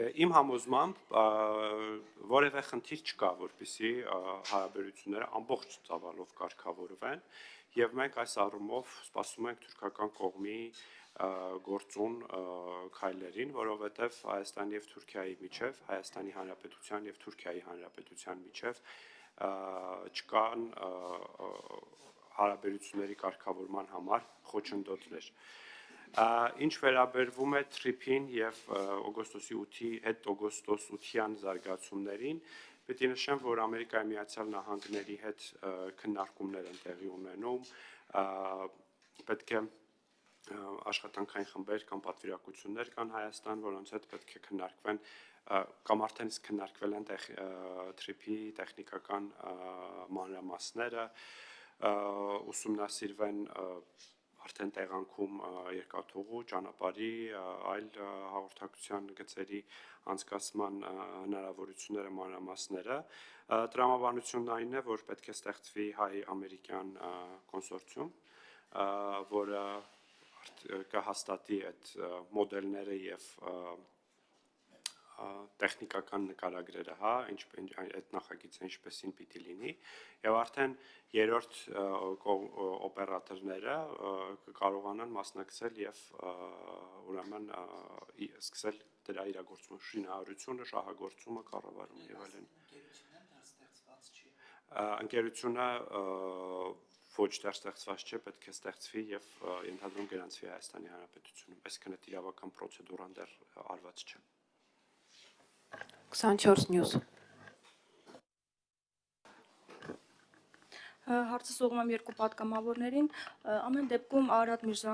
Իմ համոզմամբ որևէ խնդիր չկա, որպեսզի հարաբերությունները ամբողջ ծավալով կարգավորվեն, եւ մենք այս առումով սպասում ենք թուրքական կողմի գործուն քայլերին, որովհետեւ Հայաստանի եւ Թուրքիայի միջեւ, Հայաստանի Հանրապետության եւ Թուրքիայի Հանրապետության միջեւ չկան հարաբերությունների կարգավորման համար խոչընդոտներ։ Ինչ վերաբերվում է թրիփին եւ օգոստոսի 8-ի հետ օգոստոս 8-յան զարգացումներին, պետք է նշեմ, որ Ամերիկայի Միացյալ Նահանգների հետ քննարկումներ են տեղի ունենում, պետք է աշխատանքային խմբեր կամ պատվիրակություններ կան Հայաստան, որոնց հետ պետք է քննարկվեն կամ արդեն քննարկվել են թրիփի տեխնիկական մանրամասները, ուսումնասիրվեն արդեն տեղանքում երկաթուղու, ճանապարհի, այլ հաղորդակցության գծերի անցկացման հնարավորությունները, մանրամասները։ Տրամաբանությունն այն է, որ պետք է ստեղծվի հայ-ամերիկյան կոնսորցիում, որը կհաստատի այդ մոդելները եւ տեխնիկական նկարագրերը, այդ նախագիծը ինչպեսին պիտի լինի, եւ արդեն երրորդ օպերատորները կկարողանան մասնակցել եւ ուրեմն սկսել դրա իրագործումը, շինարարությունը, շահագործումը, կառավարումը եւ այլն։ Ընկերությունը ոչ դեռ ստեղծված չէ, պետք է ստեղծվի եւ ենթադրում գրանցվի Հայաստանի Հանրապետությունում, այսինքն այդ իրավական պրոցեդուրան դեռ արված չէ։ 24 News Հարցը սողում եմ երկու պատգամավորներին, ամեն դեպքում Արարատ Միրզոյան